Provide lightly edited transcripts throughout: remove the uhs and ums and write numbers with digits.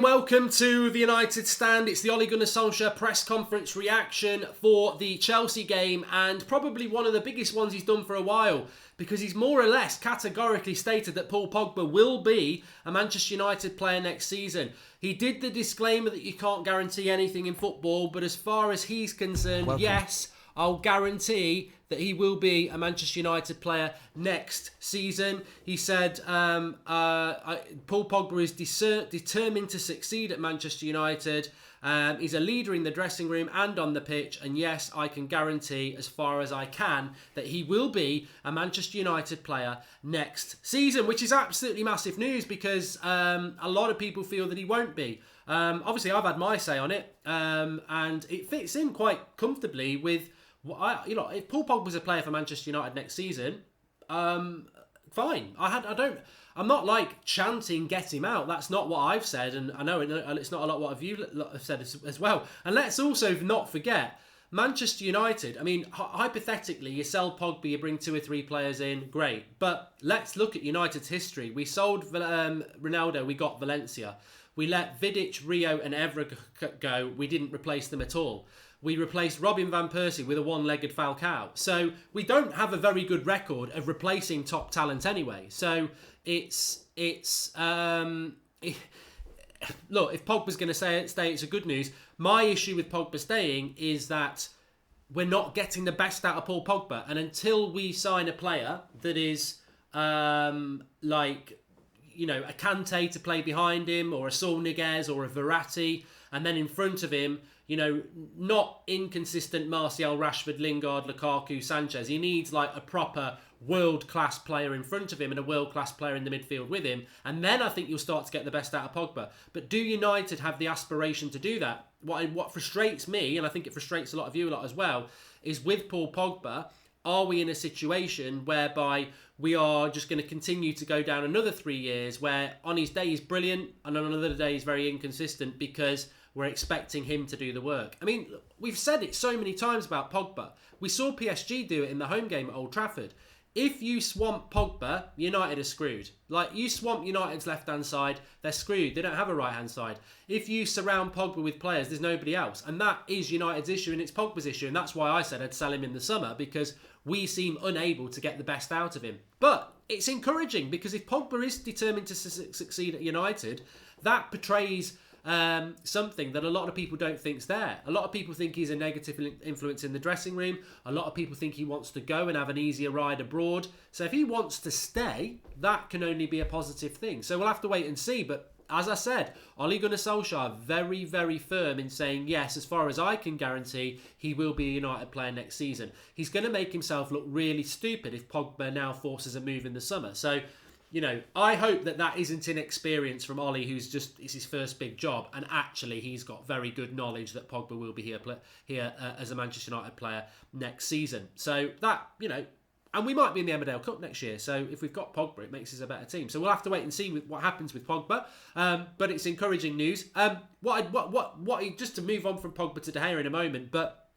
Welcome to the United Stand. It's the Ole Gunnar Solskjaer press conference reaction for the Chelsea game, and probably one of the biggest ones he's done for a while, because he's more or less categorically stated that Paul Pogba will be a Manchester United player next season. He did the disclaimer that you can't guarantee anything in football, but as far as he's concerned, yes, I'll guarantee that he will be a Manchester United player next season. He said, Paul Pogba is determined to succeed at Manchester United. He's a leader in the dressing room and on the pitch. And yes, I can guarantee as far as I can that he will be a Manchester United player next season, which is absolutely massive news because a lot of people feel that he won't be. Obviously, I've had my say on it, and it fits in quite comfortably with if Paul Pogba was a player for Manchester United next season, fine. I'm not like chanting get him out. That's not what I've said, and I know it's not a lot what you have said as well. And let's also not forget Manchester United. I mean, hypothetically, you sell Pogba, you bring 2 or 3 players in, great. But let's look at United's history. We sold Ronaldo, we got Valencia. We let Vidic, Rio and Evra go. We didn't replace them at all. We replaced Robin van Persie with a one-legged Falcao. So we don't have a very good record of replacing top talent anyway. So look, if Pogba's going to stay, it's a good news. My issue with Pogba staying is that we're not getting the best out of Paul Pogba. And until we sign a player that is a Kante to play behind him, or a Saul Niguez or a Verratti, and then in front of him, not inconsistent Martial, Rashford, Lingard, Lukaku, Sanchez. He needs like a proper world-class player in front of him and a world-class player in the midfield with him. And then I think you'll start to get the best out of Pogba. But do United have the aspiration to do that? What frustrates me, and I think it frustrates a lot of you a lot as well, is with Paul Pogba, are we in a situation whereby we are just going to continue to go down another 3 years where on his day he's brilliant and on another day he's very inconsistent because we're expecting him to do the work? I mean, we've said it so many times about Pogba. We saw PSG do it in the home game at Old Trafford. If you swamp Pogba, United are screwed. Like, you swamp United's left-hand side, they're screwed. They don't have a right-hand side. If you surround Pogba with players, there's nobody else. And that is United's issue and it's Pogba's issue. And that's why I said I'd sell him in the summer, because we seem unable to get the best out of him. But it's encouraging, because if Pogba is determined to succeed at United, that portrays something that a lot of people don't think's there. A lot of people think he's a negative influence in the dressing room. A lot of people think he wants to go and have an easier ride abroad. So if he wants to stay, that can only be a positive thing. So we'll have to wait and see. But as I said, Ole Gunnar Solskjaer very, very firm in saying, yes, as far as I can guarantee, he will be a United player next season. He's going to make himself look really stupid if Pogba now forces a move in the summer. So, I hope that isn't inexperience from Ollie, it's his first big job, and actually he's got very good knowledge that Pogba will be here as a Manchester United player next season. So that, and we might be in the Emmerdale Cup next year. So if we've got Pogba, it makes us a better team. So we'll have to wait and see what happens with Pogba. But it's encouraging news. Just to move on from Pogba to De Gea in a moment, but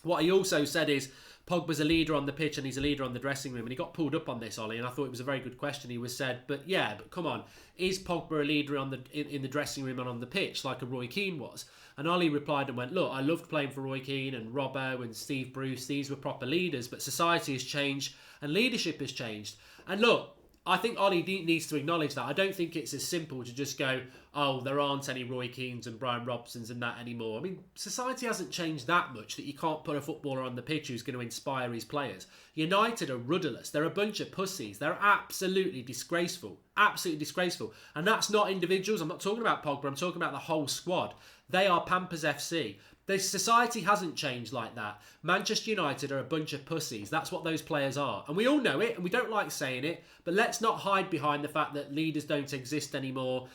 what he also said is Pogba's a leader on the pitch and he's a leader on the dressing room. And he got pulled up on this, Ollie, and I thought it was a very good question. He was said, but come on, is Pogba a leader in the dressing room and on the pitch like a Roy Keane was? And Ollie replied and went, look, I loved playing for Roy Keane and Robbo and Steve Bruce. These were proper leaders, but society has changed and leadership has changed. And look, I think Ollie needs to acknowledge that. I don't think it's as simple to just go, oh, there aren't any Roy Keanes and Brian Robsons and that anymore. I mean, society hasn't changed that much that you can't put a footballer on the pitch who's going to inspire his players. United are rudderless. They're a bunch of pussies. They're absolutely disgraceful. Absolutely disgraceful. And that's not individuals. I'm not talking about Pogba. I'm talking about the whole squad. They are Pampers FC. The society hasn't changed like that. Manchester United are a bunch of pussies. That's what those players are. And we all know it, and we don't like saying it, but let's not hide behind the fact that leaders don't exist anymore.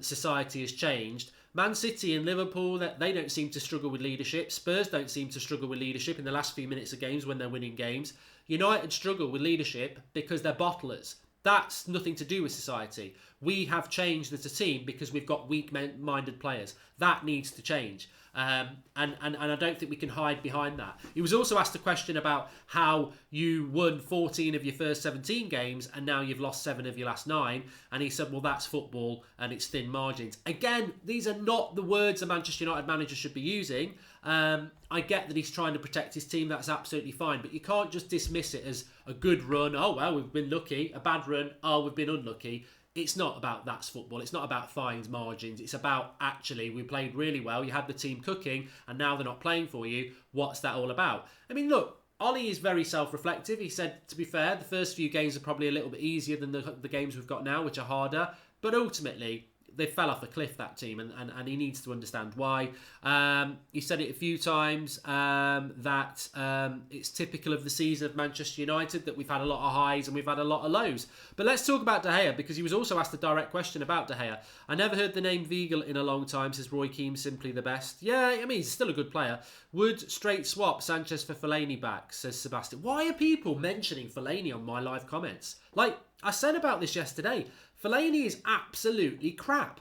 Society has changed. Man City and Liverpool, they don't seem to struggle with leadership. Spurs don't seem to struggle with leadership in the last few minutes of games when they're winning games. United struggle with leadership because they're bottlers. That's nothing to do with society. we have changed as a team because we've got weak-minded players. That needs to change. And I don't think we can hide behind that. He was also asked a question about how you won 14 of your first 17 games and now you've lost 7 of your last 9. And he said, well, that's football and it's thin margins. Again, these are not the words a Manchester United manager should be using. I get that he's trying to protect his team. That's absolutely fine. But you can't just dismiss it as a good run. Oh, well, we've been lucky. A bad run. Oh, we've been unlucky. It's not about that's football. It's not about fines, margins. It's about actually we played really well. You had the team cooking and now they're not playing for you. What's that all about? I mean, look, Ollie is very self-reflective. He said, to be fair, the first few games are probably a little bit easier than the games we've got now, which are harder. But ultimately, they fell off a cliff, that team, and he needs to understand why. He said it a few times that it's typical of the season of Manchester United that we've had a lot of highs and we've had a lot of lows. But let's talk about De Gea, because he was also asked a direct question about De Gea. I never heard the name Weigl in a long time, says Roy Keane, simply the best. Yeah, I mean, he's still a good player. Would straight swap Sanchez for Fellaini back, says Sebastian. Why are people mentioning Fellaini on my live comments? Like, I said about this yesterday. Fellaini is absolutely crap.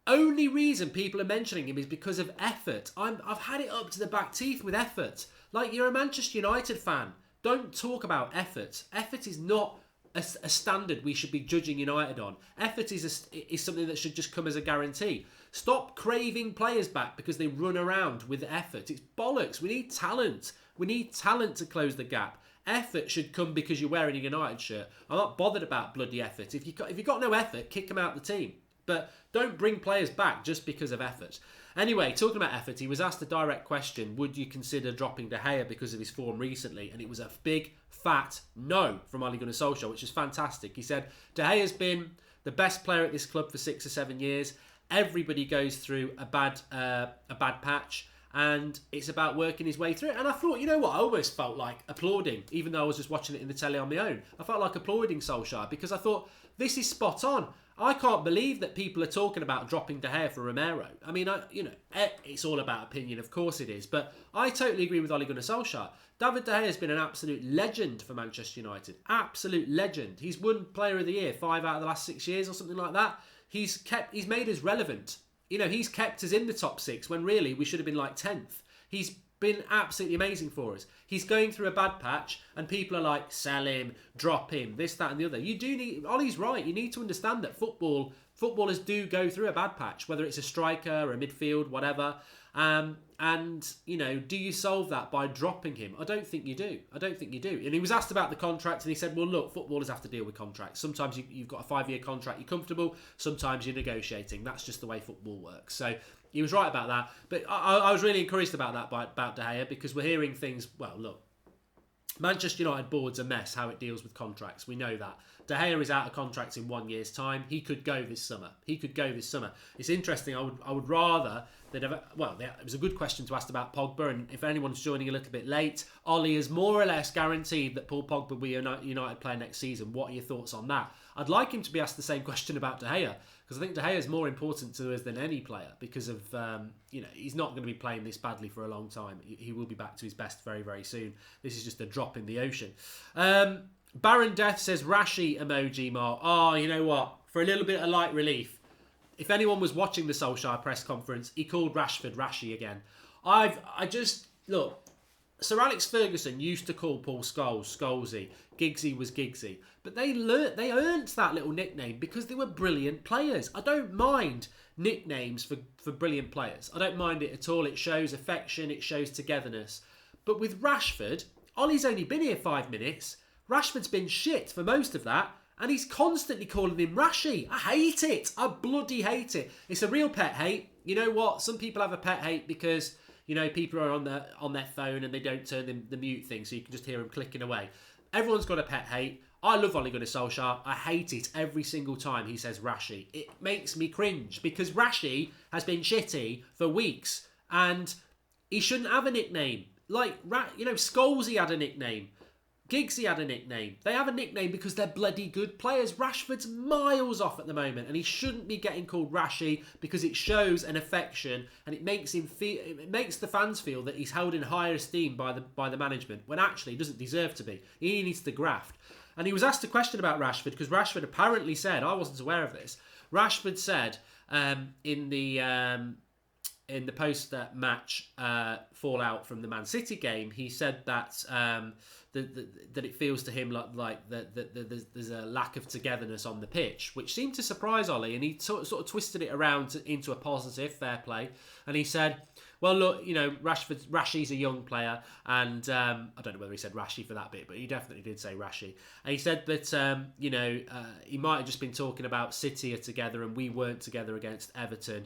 Only reason people are mentioning him is because of effort. I've had it up to the back teeth with effort. Like, you're a Manchester United fan. Don't talk about effort. Effort is not a standard we should be judging United on. Effort is something that should just come as a guarantee. Stop craving players back because they run around with effort. It's bollocks. We need talent. We need talent to close the gap. Effort should come because you're wearing a United shirt. I'm not bothered about bloody effort. If you've got no effort, kick them out the team. But don't bring players back just because of effort. Anyway, talking about effort, he was asked a direct question, would you consider dropping De Gea because of his form recently? And it was a big, fat no from Ole Gunnar Solskjaer, which is fantastic. He said, De Gea has been the best player at this club for 6 or 7 years. Everybody goes through a bad patch. And it's about working his way through it. And I thought, you know what? I almost felt like applauding, even though I was just watching it in the telly on my own. I felt like applauding Solskjaer because I thought, this is spot on. I can't believe that people are talking about dropping De Gea for Romero. I mean, it's all about opinion, of course it is. But I totally agree with Ole Gunnar Solskjaer. David De Gea has been an absolute legend for Manchester United. Absolute legend. He's won Player of the Year 5 out of the last 6 years or something like that. He's made us relevant. You know, he's kept us in the top 6 when really we should have been like 10th. He's been absolutely amazing for us. He's going through a bad patch and people are like, sell him, drop him, this, that and the other. You do need, Ollie's right, you need to understand that footballers do go through a bad patch, whether it's a striker or a midfield, whatever. And, you know, do you solve that by dropping him? I don't think you do. And he was asked about the contract and he said, well, look, footballers have to deal with contracts. Sometimes you've got a 5-year contract, you're comfortable. Sometimes you're negotiating. That's just the way football works. So he was right about that. But I was really encouraged about that, about De Gea, because we're hearing things, well, look, Manchester United board's a mess how it deals with contracts. We know that. De Gea is out of contract in 1 year's time. He could go this summer. It's interesting. I would rather that. It was a good question to ask about Pogba. And if anyone's joining a little bit late, Ollie is more or less guaranteed that Paul Pogba will be a United player next season. What are your thoughts on that? I'd like him to be asked the same question about De Gea, because I think De Gea is more important to us than any player because of he's not going to be playing this badly for a long time. He will be back to his best very, very soon. This is just a drop in the ocean. Baron Death says Rashi emoji, Mark. Oh, you know what? For a little bit of light relief, if anyone was watching the Solskjaer press conference, he called Rashford Rashi again. Look, Sir Alex Ferguson used to call Paul Scholes Scholesy. Giggsy was Giggsy. But they earned that little nickname because they were brilliant players. I don't mind nicknames for brilliant players. I don't mind it at all. It shows affection. It shows togetherness. But with Rashford, Ollie's only been here 5 minutes. Rashford's been shit for most of that. And he's constantly calling him Rashi. I hate it. I bloody hate it. It's a real pet hate. You know what? Some people have a pet hate because, you know, people are on their phone and they don't turn the mute thing so you can just hear them clicking away. Everyone's got a pet hate. I love Ole Gunnar Solskjaer. I hate it every single time he says Rashi. It makes me cringe because Rashi has been shitty for weeks and he shouldn't have a nickname. Like, Scholesy had a nickname. Giggsy had a nickname. They have a nickname because they're bloody good players. Rashford's miles off at the moment and he shouldn't be getting called Rashi because it shows an affection and it makes the fans feel that he's held in higher esteem by the management when actually he doesn't deserve to be. He needs to graft. And he was asked a question about Rashford because Rashford apparently said, I wasn't aware of this, Rashford said in the post-match fallout from the Man City game, he said that that it feels to him like that there's a lack of togetherness on the pitch, which seemed to surprise Ollie, and he sort of twisted it around into a positive, fair play, and he said, well, look, you know, Rashi's a young player, and I don't know whether he said Rashi for that bit, but he definitely did say Rashi. And he said that, he might have just been talking about City are together and we weren't together against Everton.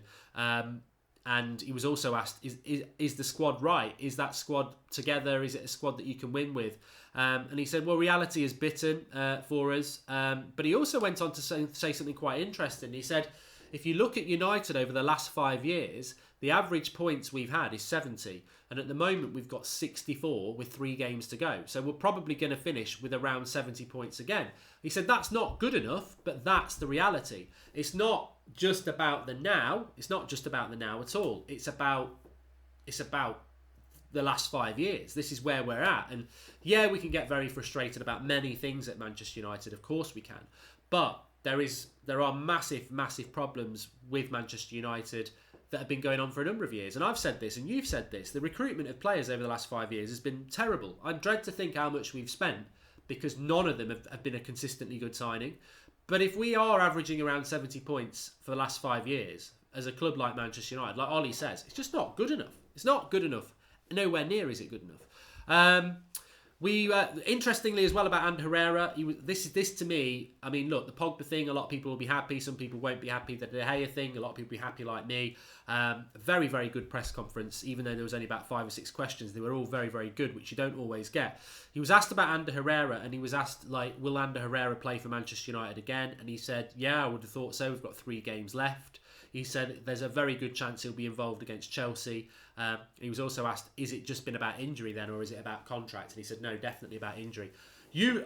And he was also asked, is the squad right? Is that squad together? Is it a squad that you can win with? And he said, well, reality is bitten for us. But he also went on to say something quite interesting. He said, if you look at United over the last 5 years, the average points we've had is 70. And at the moment, we've got 64 with 3 games to go. So we're probably going to finish with around 70 points again. He said, that's not good enough, but that's the reality. It's not just about the now. It's not just about the now at all. It's about the last 5 years. This is where we're at. And yeah, we can get very frustrated about many things at Manchester United. Of course we can. But there are massive problems with Manchester United that have been going on for a number of years. And I've said this, and you've said this. The recruitment of players over the last 5 years has been terrible. I dread to think how much we've spent, because none of them have been a consistently good signing. But if we are averaging around 70 points for the last 5 years, as a club like Manchester United, like Ollie says, it's just not good enough. It's not good enough. Nowhere near is it good enough. We interestingly as well about Ander Herrera, this to me, I mean, look, the Pogba thing, a lot of people will be happy, some people won't be happy. The De Gea thing, a lot of people will be happy like me. Very, very good press conference, even though there was only about 5 or 6 questions. They were all very, very good, which you don't always get. He was asked about Ander Herrera, and he was asked, like, will Ander Herrera play for Manchester United again? And he said, yeah, I would have thought so. We've got 3 games left. He said there's a very good chance he'll be involved against Chelsea. He was also asked, is it just been about injury then, or is it about contract? And he said, no, definitely about injury.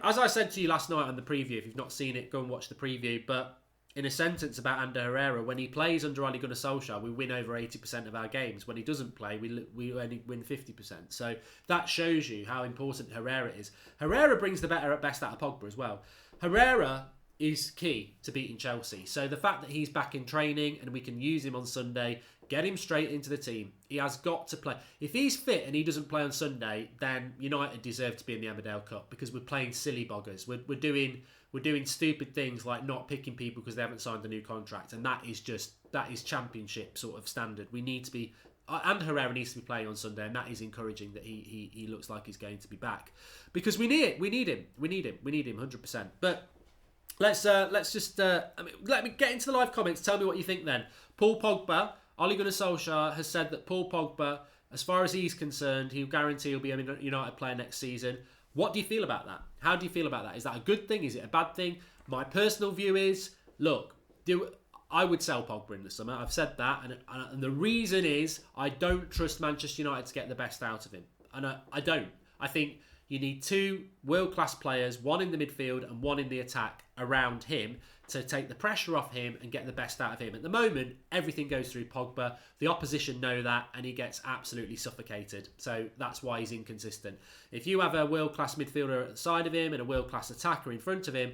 As I said to you last night on the preview, if you've not seen it, go and watch the preview. But in a sentence about Ander Herrera, when he plays under Ole Gunnar Solskjaer, we win over 80% of our games. When he doesn't play, we only win 50%. So that shows you how important Herrera is. Herrera brings the best out of Pogba as well. Herrera is key to beating Chelsea. So the fact that he's back in training and we can use him on Sunday, get him straight into the team. He has got to play. If he's fit and he doesn't play on Sunday, then United deserve to be in the Amadale Cup, because we're playing silly boggers. We're doing stupid things like not picking people because they haven't signed a new contract, and that is championship sort of standard. We need to be. And Herrera needs to be playing on Sunday, and that is encouraging that he looks like he's going to be back, because we need him 100%. But let me get into the live comments. Tell me what you think then. Paul Pogba, Ole Gunnar Solskjaer has said that Paul Pogba, as far as he's concerned, he'll guarantee he'll be a United player next season. What do you feel about that? How do you feel about that? Is that a good thing? Is it a bad thing? My personal view is, look, I would sell Pogba in the summer. I've said that, and the reason is I don't trust Manchester United to get the best out of him. And I don't. I think you need 2 world-class players, one in the midfield and one in the attack around him, to take the pressure off him and get the best out of him. At the moment, everything goes through Pogba. The opposition know that, and he gets absolutely suffocated. So that's why he's inconsistent. If you have a world-class midfielder at the side of him and a world-class attacker in front of him,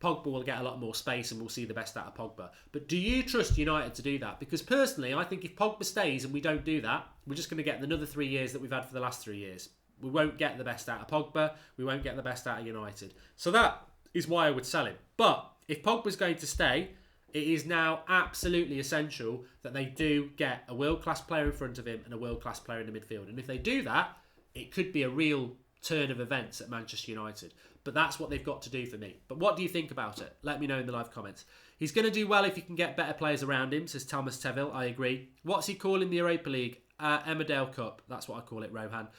Pogba will get a lot more space and we'll see the best out of Pogba. But do you trust United to do that? Because personally, I think if Pogba stays and we don't do that, we're just going to get another 3 years that we've had for the last 3 years. We won't get the best out of Pogba. We won't get the best out of United. So that is why I would sell him. But if Pogba's going to stay, it is now absolutely essential that they do get a world-class player in front of him and a world-class player in the midfield. And if they do that, it could be a real turn of events at Manchester United. But that's what they've got to do for me. But what do you think about it? Let me know in the live comments. He's going to do well if he can get better players around him, says Thomas Teville. I agree. What's he calling the Europa League? Emmerdale Cup. That's what I call it, Rohan.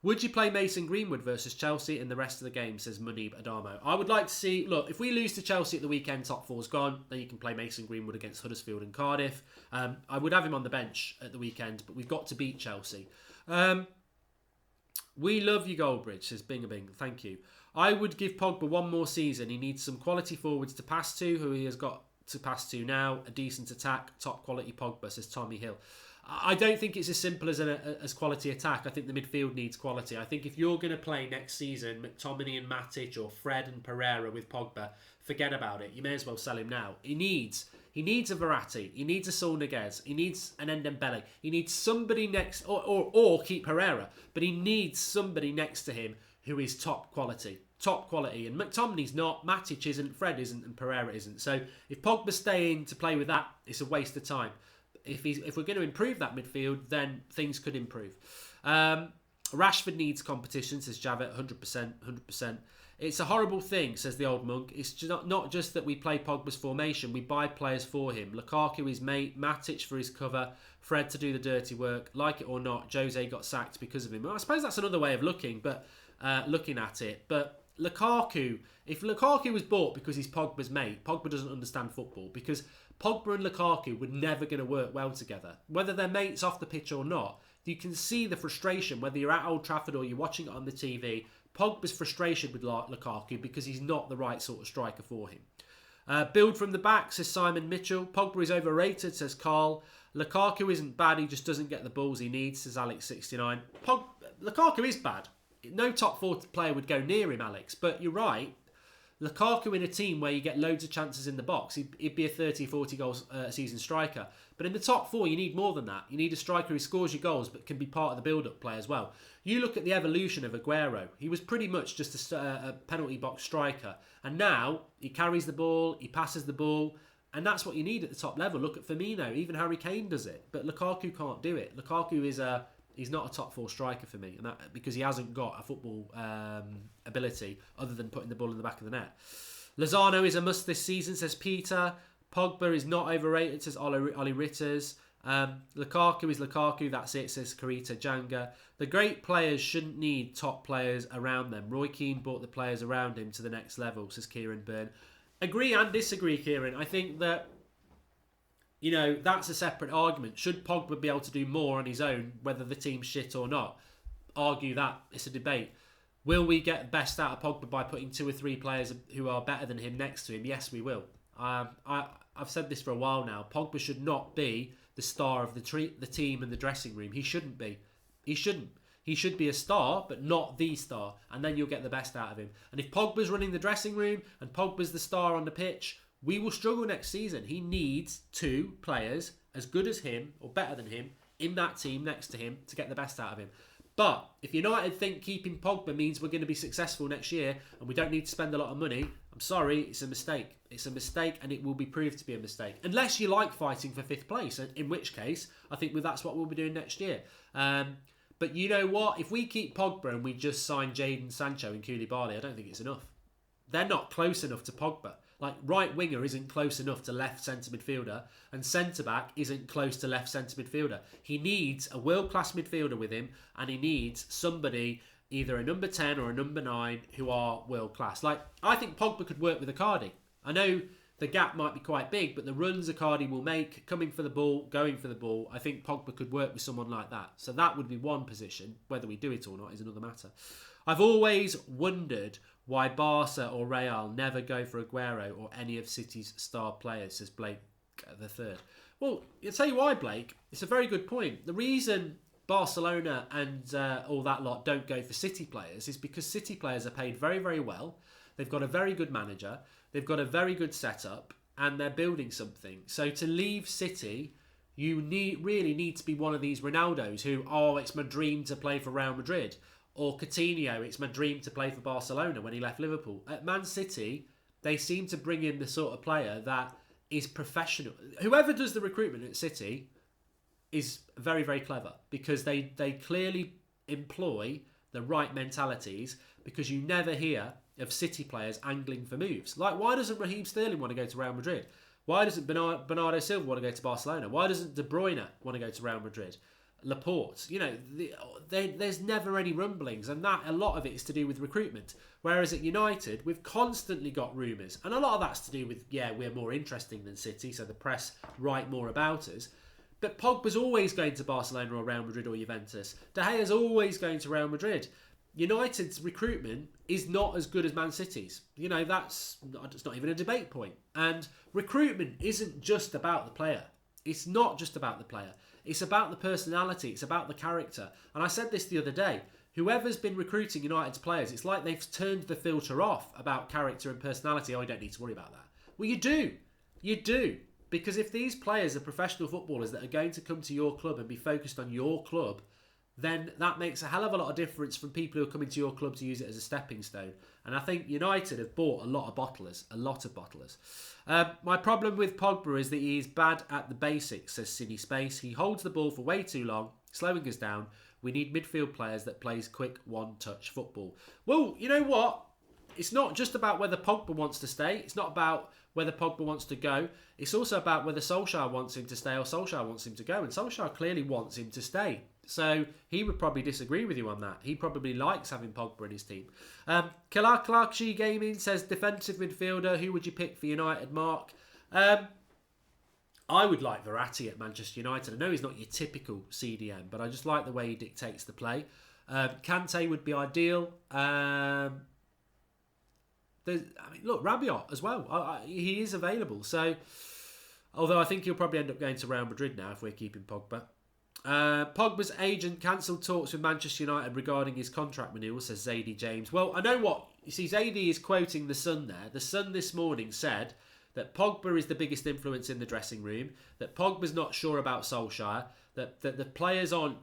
Would you play Mason Greenwood versus Chelsea in the rest of the game, says Munib Adamo. I would like to see, look, if we lose to Chelsea at the weekend, top 4's gone, then you can play Mason Greenwood against Huddersfield and Cardiff. I would have him on the bench at the weekend, but we've got to beat Chelsea. We love you, Goldbridge, says Bing a Bing. Thank you. I would give Pogba one more season. He needs some quality forwards to pass to, who he has got to pass to now. A decent attack, top quality Pogba, says Tommy Hill. I don't think it's as simple as quality attack. I think the midfield needs quality. I think if you're going to play next season McTominay and Matic or Fred and Pereira with Pogba, forget about it. You may as well sell him now. He needs He needs a Verratti. He needs a Solskjaer. He needs an Ndembele. He needs somebody next, or keep Herrera. But he needs somebody next to him who is top quality. Top quality. And McTominay's not, Matic isn't, Fred isn't, and Pereira isn't. So if Pogba's staying to play with that, it's a waste of time. If we're going to improve that midfield, then things could improve. Rashford needs competition, says Javet, 100%, 100%. It's a horrible thing, says the old monk. It's not just that we play Pogba's formation, we buy players for him. Lukaku is mate, Matic for his cover, Fred to do the dirty work. Like it or not, Jose got sacked because of him. Well, I suppose that's another way of looking at it. But Lukaku, if Lukaku was bought because he's Pogba's mate, Pogba doesn't understand football, because Pogba and Lukaku were never going to work well together. Whether they're mates off the pitch or not, you can see the frustration, whether you're at Old Trafford or you're watching it on the TV. Pogba's frustration with Lukaku because he's not the right sort of striker for him. Build from the back, says Simon Mitchell. Pogba is overrated, says Carl. Lukaku isn't bad, he just doesn't get the balls he needs, says Alex69. Lukaku is bad. No top 4 player would go near him, Alex. But you're right. Lukaku in a team where you get loads of chances in the box, he'd be a 30, 40 goals a season striker. But in the top 4, you need more than that. You need a striker who scores your goals but can be part of the build-up play as well. You look at the evolution of Aguero. He was pretty much just a penalty box striker. And now he carries the ball, he passes the ball, and that's what you need at the top level. Look at Firmino. Even Harry Kane does it. But Lukaku can't do it. Lukaku is he's not a top 4 striker for me, and that because he hasn't got a football ability other than putting the ball in the back of the net. Lozano is a must this season, says Peter. Pogba is not overrated, says Ollie Ritters. Lukaku is Lukaku, that's it, says Karita Janga. The great players shouldn't need top players around them. Roy Keane brought the players around him to the next level, says Kieran Byrne. Agree and disagree, Kieran. I think that, you know, that's a separate argument. Should Pogba be able to do more on his own, whether the team's shit or not? Argue that. It's a debate. Will we get the best out of Pogba by putting 2 or 3 players who are better than him next to him? Yes, we will. I've said this for a while now. Pogba should not be the star of the team and the dressing room. He shouldn't be. He shouldn't. He should be a star, but not the star. And then you'll get the best out of him. And if Pogba's running the dressing room and Pogba's the star on the pitch, we will struggle next season. He needs 2 players as good as him or better than him in that team next to him to get the best out of him. But if United think keeping Pogba means we're going to be successful next year and we don't need to spend a lot of money, I'm sorry, it's a mistake. It's a mistake, and it will be proved to be a mistake. Unless you like fighting for 5th place, in which case I think that's what we'll be doing next year. But you know what? If we keep Pogba and we just sign Jadon Sancho and Koulibaly, I don't think it's enough. They're not close enough to Pogba. Like, right winger isn't close enough to left centre midfielder, and centre back isn't close to left centre midfielder. He needs a world-class midfielder with him, and he needs somebody, either a number 10 or a number 9, who are world-class. Like, I think Pogba could work with Icardi. I know the gap might be quite big, but the runs Icardi will make, coming for the ball, going for the ball, I think Pogba could work with someone like that. So that would be one position. Whether we do it or not is another matter. I've always wondered why Barca or Real never go for Aguero or any of City's star players, says Blake the third. Well, I'll tell you why, Blake. It's a very good point. The reason Barcelona and all that lot don't go for City players is because City players are paid very, very well. They've got a very good manager. They've got a very good setup, and they're building something. So to leave City, you really need to be one of these Ronaldos who, it's my dream to play for Real Madrid. Or Coutinho, it's my dream to play for Barcelona when he left Liverpool. At Man City, they seem to bring in the sort of player that is professional. Whoever does the recruitment at City is very, very clever, because they clearly employ the right mentalities, because you never hear of City players angling for moves. Like, why doesn't Raheem Sterling want to go to Real Madrid? Why doesn't Bernardo Silva want to go to Barcelona? Why doesn't De Bruyne want to go to Real Madrid? Laporte, there's never any rumblings, and that a lot of it is to do with recruitment. Whereas at United, we've constantly got rumours, and a lot of that's to do with, we're more interesting than City, so the press write more about us. But Pogba's always going to Barcelona or Real Madrid or Juventus. De Gea's always going to Real Madrid. United's recruitment is not as good as Man City's. It's not even a debate point. And recruitment isn't just about the player. It's not just about the player. It's about the personality. It's about the character. And I said this the other day. Whoever's been recruiting United's players, it's like they've turned the filter off about character and personality. You don't need to worry about that. Well, you do. You do. Because if these players are professional footballers that are going to come to your club and be focused on your club, then that makes a hell of a lot of difference from people who are coming to your club to use it as a stepping stone. And I think United have bought a lot of bottlers. My problem with Pogba is that he's bad at the basics, says Cine Space. He holds the ball for way too long, slowing us down. We need midfield players that plays quick one-touch football. Well, you know what? It's not just about whether Pogba wants to stay. It's not about whether Pogba wants to go. It's also about whether Solskjaer wants him to stay or Solskjaer wants him to go. And Solskjaer clearly wants him to stay. So he would probably disagree with you on that. He probably likes having Pogba in his team. Clark She Gaming says defensive midfielder. Who would you pick for United, Mark? I would like Verratti at Manchester United. I know he's not your typical CDM, but I just like the way he dictates the play. Kante would be ideal. Look, Rabiot as well. He is available. So, although I think he'll probably end up going to Real Madrid now if we're keeping Pogba. Pogba's agent cancelled talks with Manchester United regarding his contract renewal, says Zadie James. Well, I know what. You see, Zadie is quoting The Sun there. The Sun this morning said that Pogba is the biggest influence in the dressing room, that Pogba's not sure about Solskjaer, that the players aren't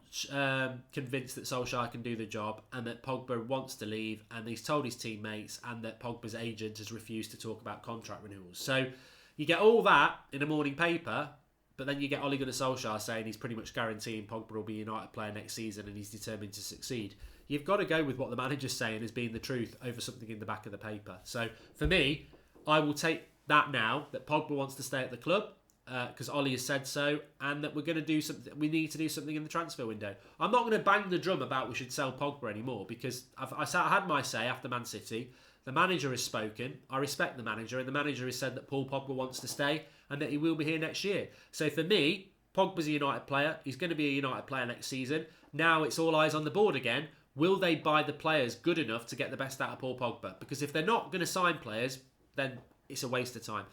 convinced that Solskjaer can do the job, and that Pogba wants to leave, and he's told his teammates, and that Pogba's agent has refused to talk about contract renewals. So you get all that in a morning paper, but then you get Ole Gunnar Solskjaer saying he's pretty much guaranteeing Pogba will be a United player next season and he's determined to succeed. You've got to go with what the manager's saying as being the truth over something in the back of the paper. So for me, I will take that now, that Pogba wants to stay at the club because Ole has said so, and that we're going to do something. We need to do something in the transfer window. I'm not going to bang the drum about we should sell Pogba anymore because I had my say after Man City. The manager has spoken. I respect the manager, and the manager has said that Paul Pogba wants to stay and that he will be here next year. So for me, Pogba's a United player. He's going to be a United player next season. Now it's all eyes on the board again. Will they buy the players good enough to get the best out of Paul Pogba? Because if they're not going to sign players, then it's a waste of time.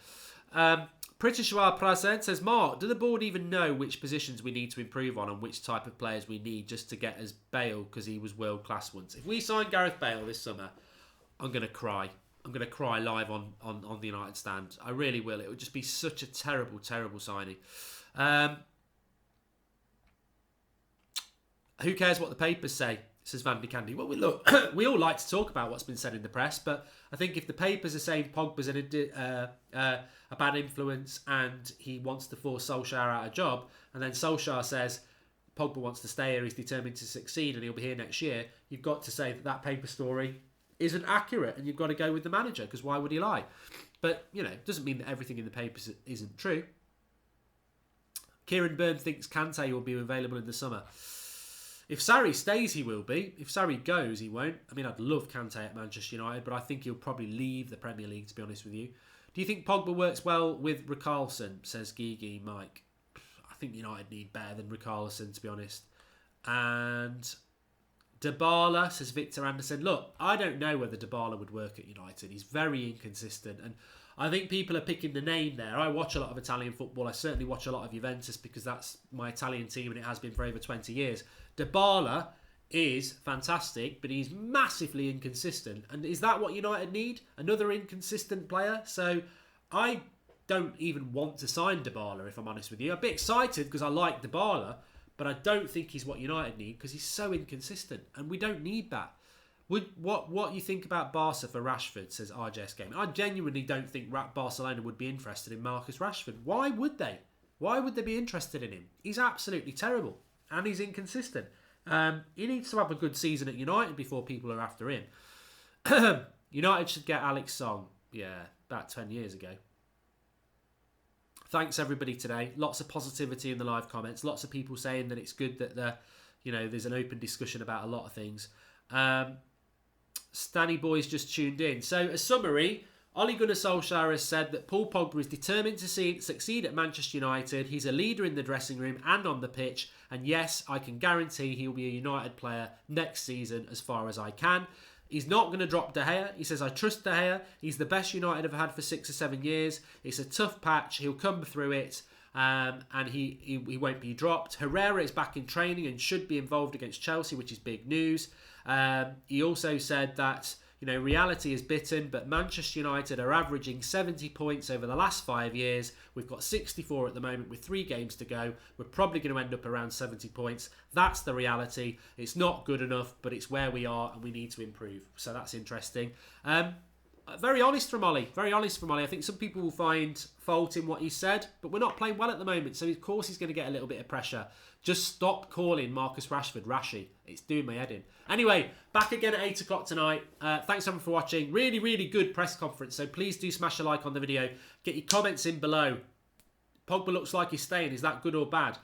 Pritishwar Prasad says, Mark, do the board even know which positions we need to improve on and which type of players we need just to get us Bale because he was world class once? If we sign Gareth Bale this summer, I'm going to cry. I'm going to cry live on the United stand. I really will. It would just be such a terrible, terrible signing. Who cares what the papers say, says Van de Candy. Well, we all like to talk about what's been said in the press, but I think if the papers are saying Pogba's a bad influence and he wants to force Solskjaer out of a job, and then Solskjaer says Pogba wants to stay here, he's determined to succeed and he'll be here next year, you've got to say that paper story isn't accurate, and you've got to go with the manager because why would he lie? But it doesn't mean that everything in the papers isn't true. Kieran Byrne thinks Kante will be available in the summer. If Sarri stays, he will be. If Sarri goes, he won't. I mean, I'd love Kante at Manchester United, but I think he'll probably leave the Premier League, to be honest with you. Do you think Pogba works well with Richarlison, says Gigi Mike? I think United need better than Richarlison, to be honest. And Dybala, says Victor Anderson. Look, I don't know whether Dybala would work at United. He's very inconsistent. And I think people are picking the name there. I watch a lot of Italian football. I certainly watch a lot of Juventus because that's my Italian team and it has been for over 20 years. Dybala is fantastic, but he's massively inconsistent. And is that what United need? Another inconsistent player? So I don't even want to sign Dybala, if I'm honest with you. I'm a bit excited because I like Dybala, but I don't think he's what United need because he's so inconsistent, and we don't need that. What you think about Barca for Rashford, says RJS Gaming. I genuinely don't think Barcelona would be interested in Marcus Rashford. Why would they? Why would they be interested in him? He's absolutely terrible, and he's inconsistent. He needs to have a good season at United before people are after him. United should get Alex Song. Yeah, about 10 years ago. Thanks everybody today. Lots of positivity in the live comments. Lots of people saying that it's good that there's an open discussion about a lot of things. Stanny Boy's just tuned in. So a summary, Ole Gunnar Solskjaer has said that Paul Pogba is determined to succeed at Manchester United. He's a leader in the dressing room and on the pitch. And yes, I can guarantee he'll be a United player next season as far as I can. He's not going to drop De Gea. He says, I trust De Gea. He's the best United have had for 6 or 7 years. It's a tough patch. He'll come through it. And he won't be dropped. Herrera is back in training and should be involved against Chelsea, which is big news. He also said that You know, reality is bitten, but Manchester United are averaging 70 points over the last 5 years. We've got 64 at the moment with 3 games to go. We're probably going to end up around 70 points. That's the reality. It's not good enough, but it's where we are and we need to improve. So that's interesting. Very honest from Ollie. Very honest from Ollie. I think some people will find fault in what he said, but we're not playing well at the moment, so of course he's going to get a little bit of pressure. Just stop calling Marcus Rashford Rashy. It's doing my head in. Anyway, back again at 8 o'clock tonight. Thanks everyone for watching. Really, really good press conference, so please do smash a like on the video. Get your comments in below. Pogba looks like he's staying. Is that good or bad?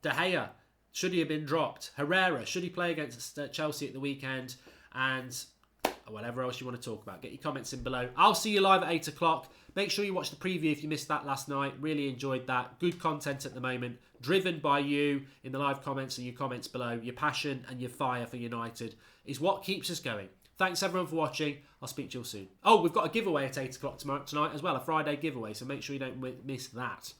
De Gea, should he have been dropped? Herrera, should he play against Chelsea at the weekend? And whatever else you want to talk about. Get your comments in below. I'll see you live at 8 o'clock. Make sure you watch the preview if you missed that last night. Really enjoyed that. Good content at the moment. Driven by you in the live comments and your comments below. Your passion and your fire for United is what keeps us going. Thanks everyone for watching. I'll speak to you all soon. Oh, we've got a giveaway at 8 o'clock tonight as well. A Friday giveaway. So make sure you don't miss that.